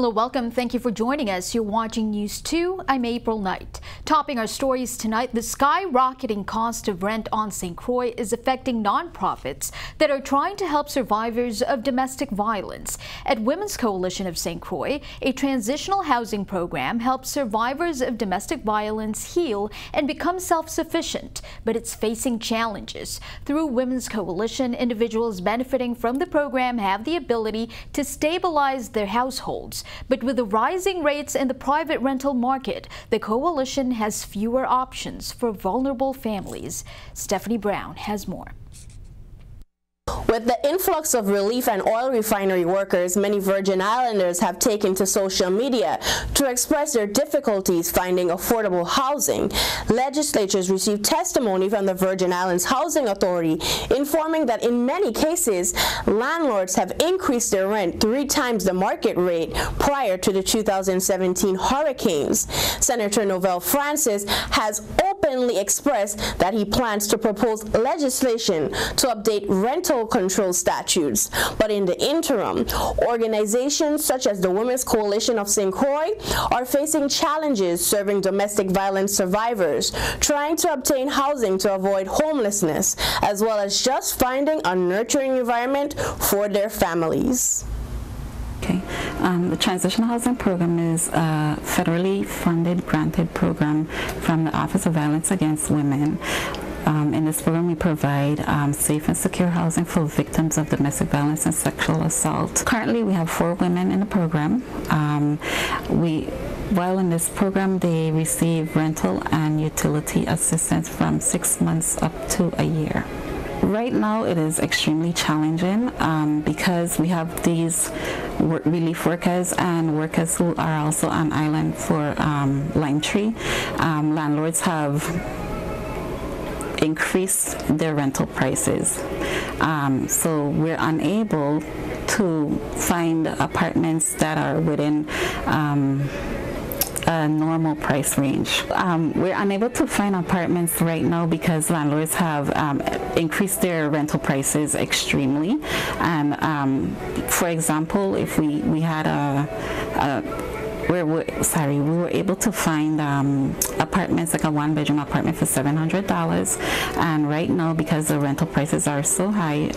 Hello, welcome. Thank you for joining us. You're watching News 2. I'm April Knight. Topping our stories tonight, the skyrocketing cost of rent on St. Croix is affecting nonprofits that are trying to help survivors of domestic violence. At Women's Coalition of St. Croix, a transitional housing program helps survivors of domestic violence heal and become self-sufficient, but it's facing challenges. Through Women's Coalition, individuals benefiting from the program have the ability to stabilize their households. But with the rising rates in the private rental market, the coalition has fewer options for vulnerable families. Stephanie Brown has more. With the influx of relief and oil refinery workers, many Virgin Islanders have taken to social media to express their difficulties finding affordable housing. Legislatures received testimony from the Virgin Islands Housing Authority informing that in many cases, landlords have increased their rent 3 times the market rate prior to the 2017 hurricanes. Senator Novell Francis has openly expressed that he plans to propose legislation to update rental control statutes. But in the interim, organizations such as the Women's Coalition of St. Croix are facing challenges serving domestic violence survivors, trying to obtain housing to avoid homelessness, as well as just finding a nurturing environment for their families. Okay. The Transitional Housing Program is a federally funded, granted program from the Office of Violence Against Women. In this program, we provide safe and secure housing for victims of domestic violence and sexual assault. Currently, we have 4 women in the program. While in this program, they receive rental and utility assistance from 6 months up to a year. Right now, it is extremely challenging because we have these relief workers and workers who are also on island for Lime Tree. Landlords have increase their rental prices. So we're unable to find apartments that are within a normal price range. We're unable to find apartments right now because landlords have increased their rental prices extremely. And for example, if we had we were able to find apartments, like a 1-bedroom apartment for $700, and right now, because the rental prices are so high,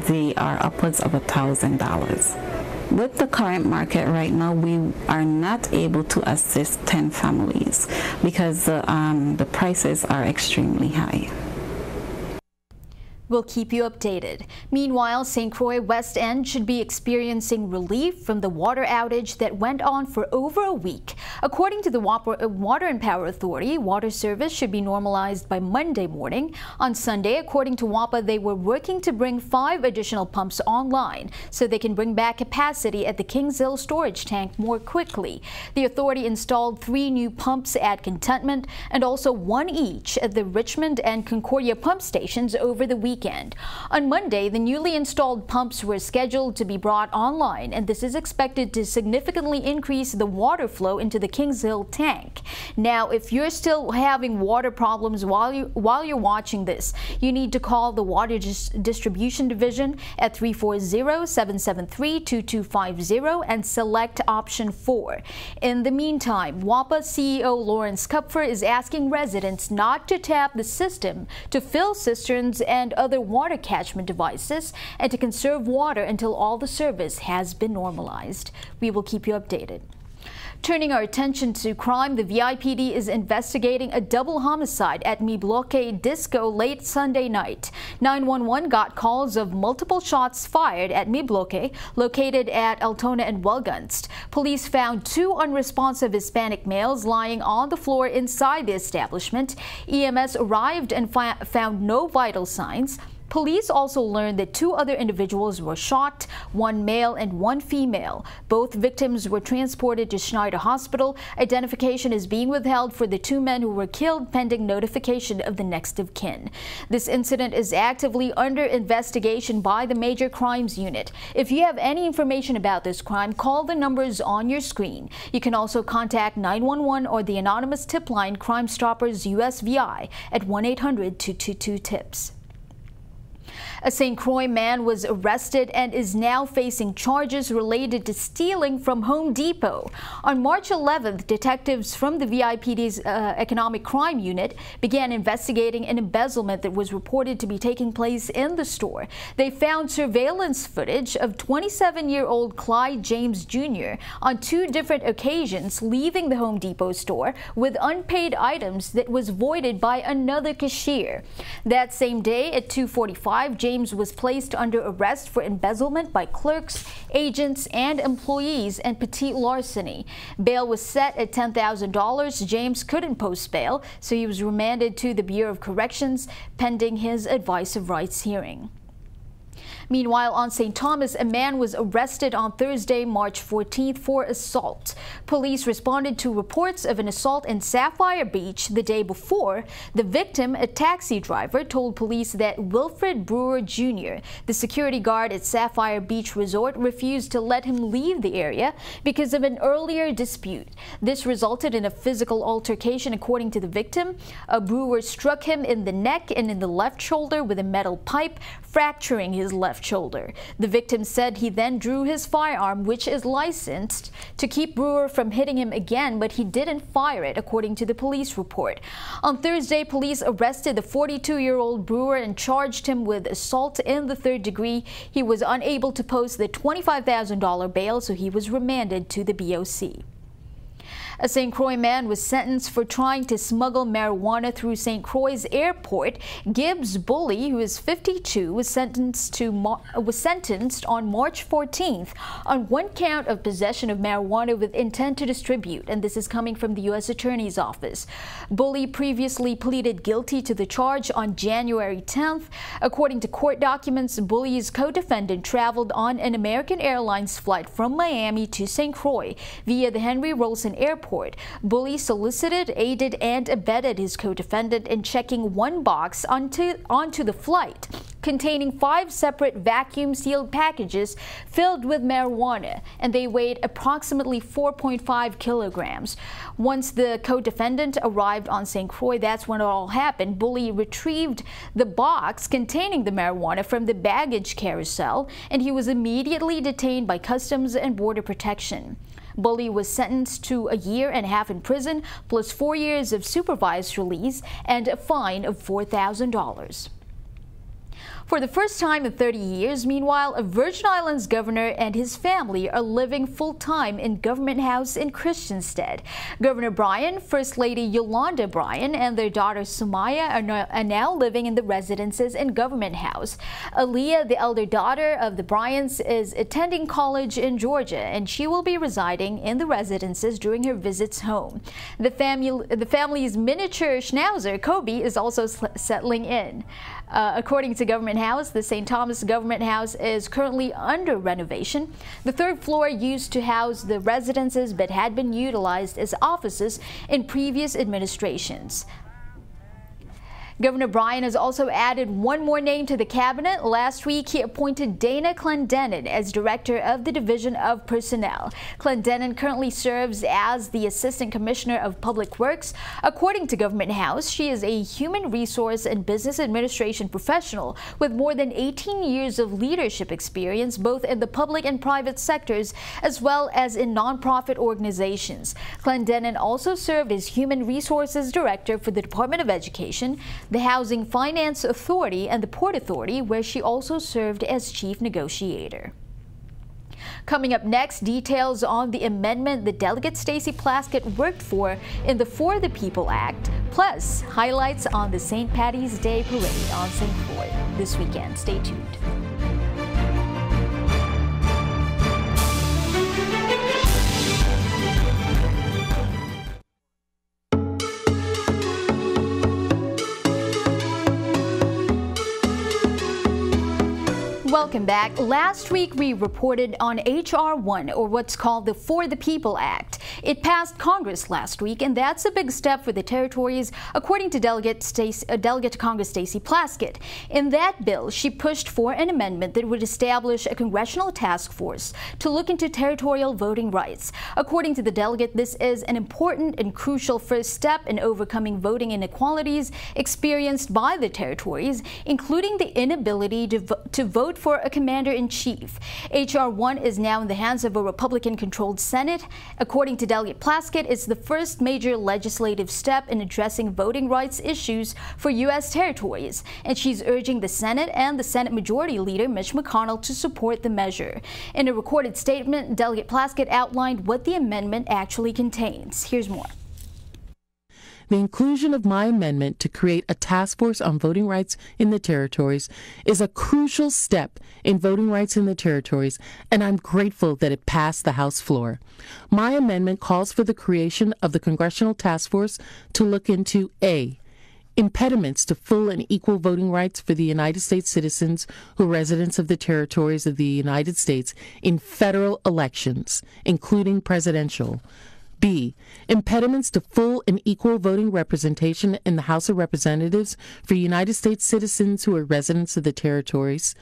they are upwards of $1,000. With the current market right now, we are not able to assist 10 families because the prices are extremely high. We'll keep you updated. Meanwhile, St. Croix West End should be experiencing relief from the water outage that went on for over a week. According to the Water and Power Authority, water service should be normalized by Monday morning. On Sunday, according to WAPA, they were working to bring 5 additional pumps online so they can bring back capacity at the Kings Hill storage tank more quickly. The authority installed 3 new pumps at Contentment and also 1 each at the Richmond and Concordia pump stations over the weekend. On Monday, the newly installed pumps were scheduled to be brought online, and this is expected to significantly increase the water flow into the Kings Hill tank. Now, if you're still having water problems while you're watching this, you need to call the Water Distribution Division at 340-773-2250 and select option 4. In the meantime, WAPA CEO Lawrence Kupfer is asking residents not to tap the system to fill cisterns and other water catchment devices and to conserve water until all the service has been normalized. We will keep you updated. Turning our attention to crime, the VIPD is investigating a double homicide at Mi Bloque Disco late Sunday night. 911 got calls of multiple shots fired at Mi Bloque, located at Altona and Wellgunst. Police found 2 unresponsive Hispanic males lying on the floor inside the establishment. EMS arrived and found no vital signs. Police also learned that 2 other individuals were shot, 1 male and 1 female. Both victims were transported to Schneider Hospital. Identification is being withheld for the 2 men who were killed pending notification of the next of kin. This incident is actively under investigation by the Major Crimes Unit. If you have any information about this crime, call the numbers on your screen. You can also contact 911 or the anonymous tip line Crime Stoppers USVI at 1-800-222-TIPS. A St. Croix man was arrested and is now facing charges related to stealing from Home Depot. On March 11th, detectives from the VIPD's Economic Crime Unit began investigating an embezzlement that was reported to be taking place in the store. They found surveillance footage of 27-year-old Clyde James Jr. on 2 different occasions leaving the Home Depot store with unpaid items that was voided by another cashier. That same day at 2:45, James was placed under arrest for embezzlement by clerks, agents, and employees and petite larceny. Bail was set at $10,000. James couldn't post bail, so he was remanded to the Bureau of Corrections pending his advice of rights hearing. Meanwhile, on St. Thomas, a man was arrested on Thursday, March 14th for assault. Police responded to reports of an assault in Sapphire Beach the day before. The victim, a taxi driver, told police that Wilfred Brewer Jr., the security guard at Sapphire Beach Resort, refused to let him leave the area because of an earlier dispute. This resulted in a physical altercation, according to the victim. Brewer struck him in the neck and in the left shoulder with a metal pipe, fracturing his left shoulder. The victim said he then drew his firearm, which is licensed, to keep Brewer from hitting him again, but he didn't fire it, according to the police report. On Thursday, police arrested the 42-year-old Brewer and charged him with assault in the 3rd degree. He was unable to post the $25,000 bail, so he was remanded to the BOC. A St. Croix man was sentenced for trying to smuggle marijuana through St. Croix Airport. Gibbs Bully, who is 52, was sentenced on March 14th on 1 count of possession of marijuana with intent to distribute, and this is coming from the U.S. Attorney's Office. Bully previously pleaded guilty to the charge on January 10th. According to court documents, Bully's co-defendant traveled on an American Airlines flight from Miami to St. Croix via the Henry Rolson Airport. Bully solicited, aided, and abetted his co-defendant in checking 1 box onto the flight containing 5 separate vacuum-sealed packages filled with marijuana, and they weighed approximately 4.5 kilograms. Once the co-defendant arrived on St. Croix, that's when it all happened. Bully retrieved the box containing the marijuana from the baggage carousel, and he was immediately detained by Customs and Border Protection. Bully was sentenced to a year and a half in prison, plus 4 years of supervised release and a fine of $4,000. For the first time in 30 years, meanwhile, a Virgin Islands governor and his family are living full-time in Government House in Christiansted. Governor Bryan, First Lady Yolanda Bryan, and their daughter Sumaya are now living in the residences in Government House. Aaliyah, the elder daughter of the Bryans, is attending college in Georgia, and she will be residing in the residences during her visits home. The family's miniature schnauzer, Kobe, is also settling in. According to Government House, the St. Thomas Government House is currently under renovation. The 3rd floor used to house the residences but had been utilized as offices in previous administrations. Governor Bryan has also added 1 more name to the cabinet. Last week, he appointed Dana Clendenin as Director of the Division of Personnel. Clendenin currently serves as the Assistant Commissioner of Public Works. According to Government House, she is a human resource and business administration professional with more than 18 years of leadership experience, both in the public and private sectors, as well as in nonprofit organizations. Clendenin also served as Human Resources Director for the Department of Education, the Housing Finance Authority, and the Port Authority, where she also served as chief negotiator. Coming up next, details on the amendment that Delegate Stacey Plaskett worked for in the For the People Act, plus highlights on the St. Paddy's Day Parade on St. Croix this weekend. Stay tuned. Welcome back. Last week we reported on H.R. 1, or what's called the For the People Act. It passed Congress last week, and that's a big step for the territories, according to Delegate to Congress Stacey Plaskett. In that bill, she pushed for an amendment that would establish a congressional task force to look into territorial voting rights. According to the delegate, this is an important and crucial first step in overcoming voting inequalities experienced by the territories, including the inability to vote for a commander-in-chief. H.R. 1 is now in the hands of a Republican-controlled Senate. According to Delegate Plaskett, it's the first major legislative step in addressing voting rights issues for U.S. territories, and she's urging the Senate and the Senate Majority Leader Mitch McConnell to support the measure. In a recorded statement, Delegate Plaskett outlined what the amendment actually contains. Here's more. The inclusion of my amendment to create a task force on voting rights in the territories is a crucial step in voting rights in the territories, and I'm grateful that it passed the House floor. My amendment calls for the creation of the Congressional Task Force to look into A, impediments to full and equal voting rights for the United States citizens who are residents of the territories of the United States in federal elections, including presidential. B, impediments to full and equal voting representation in the House of Representatives for United States citizens who are residents of the territories.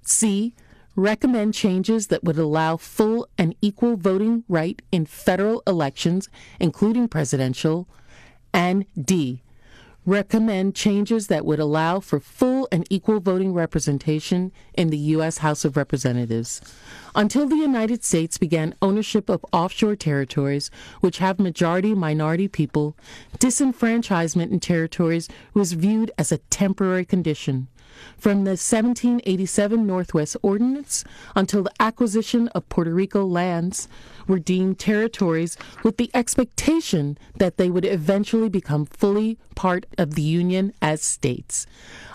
C, recommend changes that would allow full and equal voting right in federal elections, including presidential. And D, recommend changes that would allow for full and equal voting representation in the U.S. House of Representatives. Until the United States began ownership of offshore territories, which have majority-minority people, disenfranchisement in territories was viewed as a temporary condition. From the 1787 Northwest Ordinance until the acquisition of Puerto Rico lands were deemed territories with the expectation that they would eventually become fully part of the Union as states.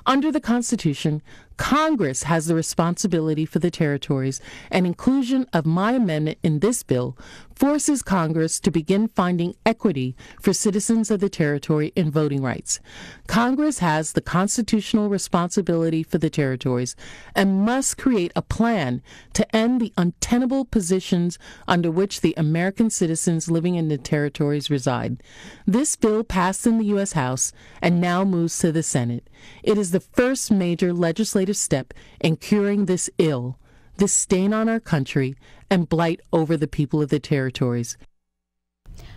Under the Constitution, Congress has the responsibility for the territories, and inclusion of my amendment in this bill forces Congress to begin finding equity for citizens of the territory in voting rights. Congress has the constitutional responsibility for the territories and must create a plan to end the untenable positions under which the American citizens living in the territories reside. This bill passed in the U.S. House and now moves to the Senate. It is the first major legislative step in curing this ill, this stain on our country, and blight over the people of the territories.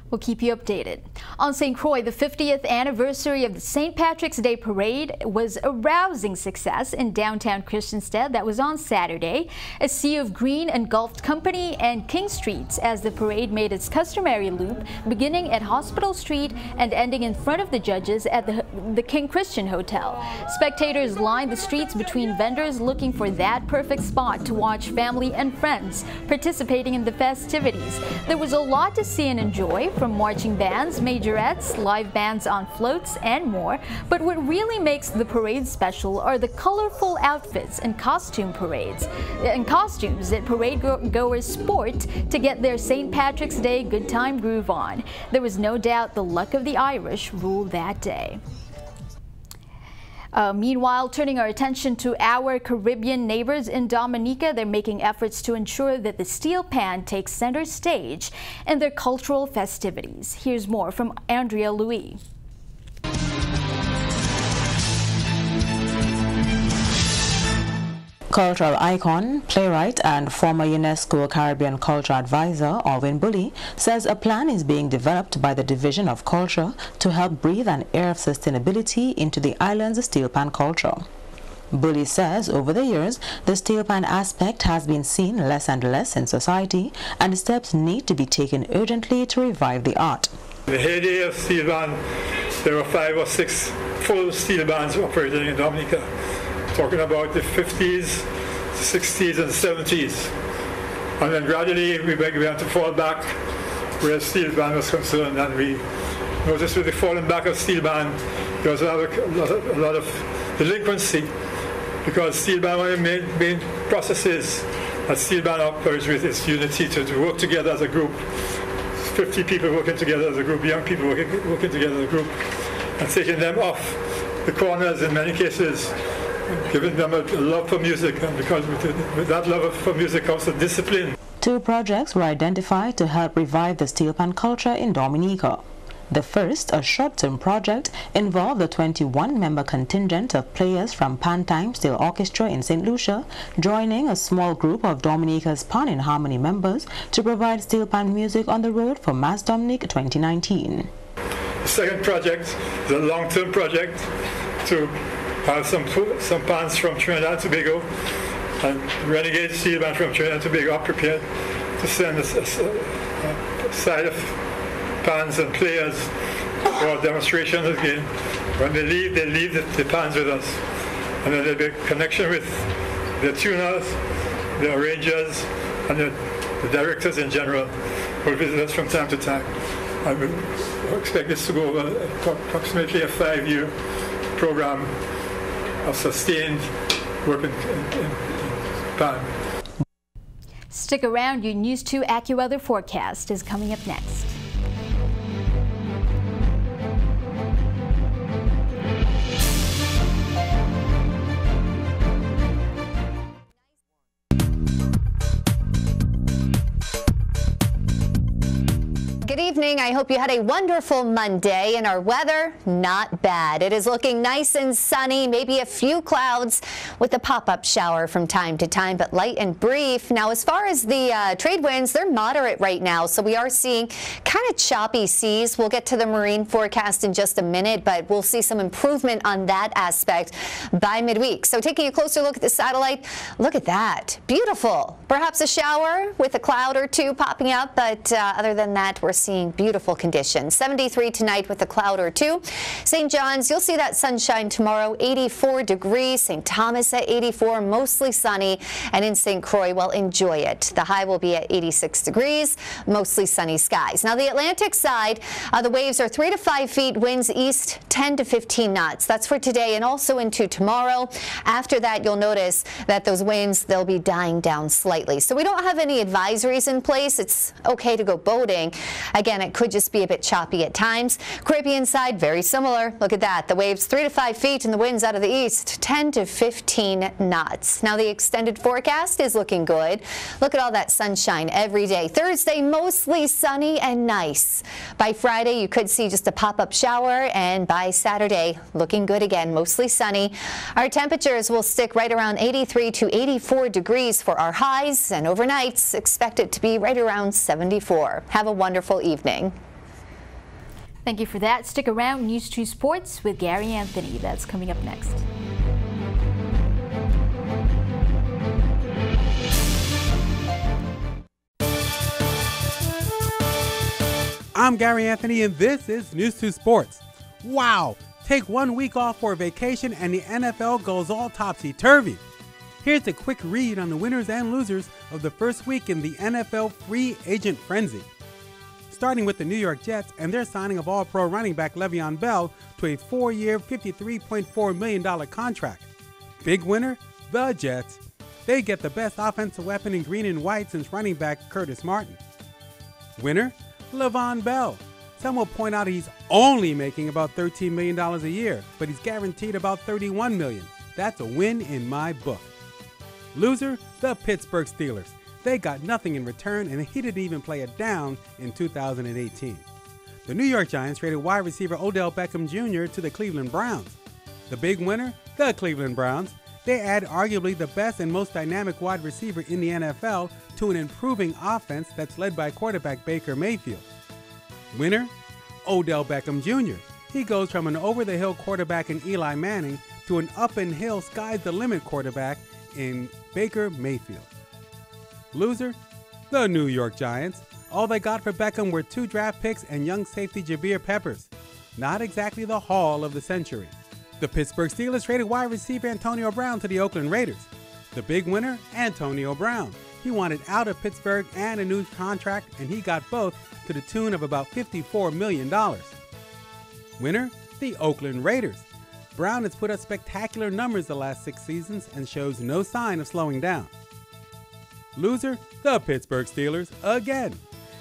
We'll keep you updated. On St. Croix, the 50th anniversary of the St. Patrick's Day Parade was a rousing success in downtown Christiansted. That was on Saturday. A sea of green engulfed Company and King Streets as the parade made its customary loop, beginning at Hospital Street and ending in front of the judges at the King Christian Hotel. Spectators lined the streets between vendors looking for that perfect spot to watch family and friends participating in the festivities. There was a lot to see and enjoy, from marching bands, majorettes, live bands on floats, and more. But what really makes the parade special are the colorful outfits and costumes that parade goers sport to get their St. Patrick's Day good time groove on. There was no doubt the luck of the Irish ruled that day. Meanwhile, turning our attention to our Caribbean neighbors in Dominica, they're making efforts to ensure that the steel pan takes center stage in their cultural festivities. Here's more from Andrea Louis. Cultural icon, playwright, and former UNESCO Caribbean Culture Advisor Alvin Bully says a plan is being developed by the Division of Culture to help breathe an air of sustainability into the island's steel pan culture. Bully says over the years, the steel pan aspect has been seen less and less in society, and steps need to be taken urgently to revive the art. In the heyday of steel band, there were 5 or 6 full steel bands operating in Dominica. Talking about the 50s, 60s, and 70s. And then gradually we began to fall back where steel band was concerned, and we noticed with the falling back of steel band, there was a lot of delinquency, because steel band, one of the main processes that steel band operates with is unity, to work together as a group. 50 people working together as a group, young people working together as a group, and taking them off the corners in many cases giving them a love for music, and because with that love for music comes a discipline. 2 projects were identified to help revive the steel pan culture in Dominica. The first, a short-term project, involved a 21-member contingent of players from Pan Time Steel Orchestra in St. Lucia, joining a small group of Dominica's Pan in Harmony members to provide steel pan music on the road for Mass Dominic 2019. The second project is a long-term project to have some pans from Trinidad and Tobago, and Renegade Steel Band from Trinidad and Tobago are prepared to send a side of pans and players for demonstrations again. When they leave the pans with us, and then there'll be a connection with the tuners, the arrangers, and the directors in general who will visit us from time to time. I would expect this to go over approximately a 5-year program of sustained work in pan. Stick around, your News 2 AccuWeather forecast is coming up next. Good evening. I hope you had a wonderful Monday, and our weather, not bad. It is looking nice and sunny, maybe a few clouds with a pop-up shower from time to time, but light and brief. Now, as far as the trade winds, they're moderate right now, so we are seeing kind of choppy seas. We'll get to the marine forecast in just a minute, but we'll see some improvement on that aspect by midweek. So taking a closer look at the satellite, look at that. Beautiful. Perhaps a shower with a cloud or two popping up, but other than that, we're seeing beautiful conditions. 73 tonight with a cloud or two. St. John's, you'll see that sunshine tomorrow, 84 degrees. St. Thomas at 84, mostly sunny. And in St. Croix, well, enjoy it. The high will be at 86 degrees, mostly sunny skies. Now, the Atlantic side, the waves are 3 to 5 feet, winds east 10 to 15 knots. That's for today and also into tomorrow. After that, you'll notice that those winds, they'll be dying down slightly. So we don't have any advisories in place. It's okay to go boating. Again, it could just be a bit choppy at times. Caribbean side, very similar. Look at that. The waves 3 to 5 feet and the winds out of the east 10 to 15 knots. Now, the extended forecast is looking good. Look at all that sunshine every day. Thursday, mostly sunny and nice. By Friday, you could see just a pop-up shower, and by Saturday, looking good again, mostly sunny. Our temperatures will stick right around 83 to 84 degrees for our highs, and overnights expected to be right around 74. Have a wonderful evening. Thank you for that. Stick around, News 2 Sports with Gary Anthony. That's coming up next. I'm Gary Anthony, and this is News 2 Sports. Wow! Take 1 week off for a vacation and the NFL goes all topsy-turvy. Here's a quick read on the winners and losers of the first week in the NFL free agent frenzy. Starting with the New York Jets and their signing of All-Pro running back Le'Veon Bell to a 4-year, $53.4 million contract. Big winner, the Jets. They get the best offensive weapon in green and white since running back Curtis Martin. Winner, Le'Veon Bell. Some will point out he's only making about $13 million a year, but he's guaranteed about $31 million. That's a win in my book. Loser, the Pittsburgh Steelers. They got nothing in return, and he didn't even play it down in 2018. The New York Giants traded wide receiver Odell Beckham Jr. to the Cleveland Browns. The big winner, the Cleveland Browns. They add arguably the best and most dynamic wide receiver in the NFL to an improving offense that's led by quarterback Baker Mayfield. Winner, Odell Beckham Jr. He goes from an over-the-hill quarterback in Eli Manning to an up-and-hill sky's-the-limit quarterback in Baker Mayfield. Loser, the New York Giants. All they got for Beckham were 2 draft picks and young safety Jabril Peppers. Not exactly the haul of the century. The Pittsburgh Steelers traded wide receiver Antonio Brown to the Oakland Raiders. The big winner, Antonio Brown. He wanted out of Pittsburgh and a new contract, and he got both to the tune of about $54 million. Winner, the Oakland Raiders. Brown has put up spectacular numbers the last 6 seasons and shows no sign of slowing down. Loser, the Pittsburgh Steelers again.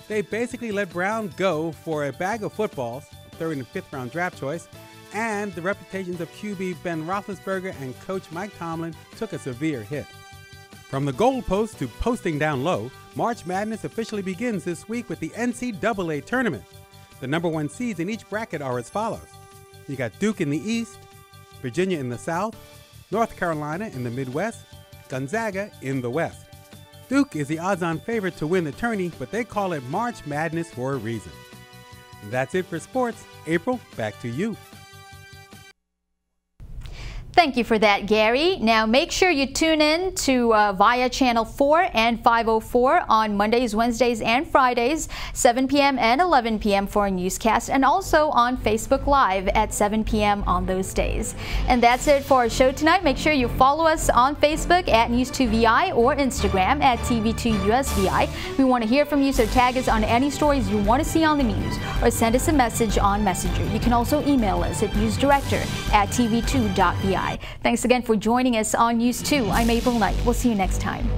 They basically let Brown go for a bag of footballs, 3rd and 5th round draft choice, and the reputations of QB Ben Roethlisberger and coach Mike Tomlin took a severe hit. From the goalpost to posting down low, March Madness officially begins this week with the NCAA tournament. The number one seeds in each bracket are as follows. You got Duke in the East, Virginia in the South, North Carolina in the Midwest, Gonzaga in the West. Duke is the odds-on favorite to win the tourney, but they call it March Madness for a reason. That's it for sports. April, back to you. Thank you for that, Gary. Now make sure you tune in to via Channel 4 and 504 on Mondays, Wednesdays, and Fridays, 7 p.m. and 11 p.m. for a newscast, and also on Facebook Live at 7 p.m. on those days. And that's it for our show tonight. Make sure you follow us on Facebook at News2VI or Instagram at TV2USVI. We want to hear from you, so tag us on any stories you want to see on the news or send us a message on Messenger. You can also email us at newsdirector@tv2.vi. Thanks again for joining us on News 2. I'm April Knight. We'll see you next time.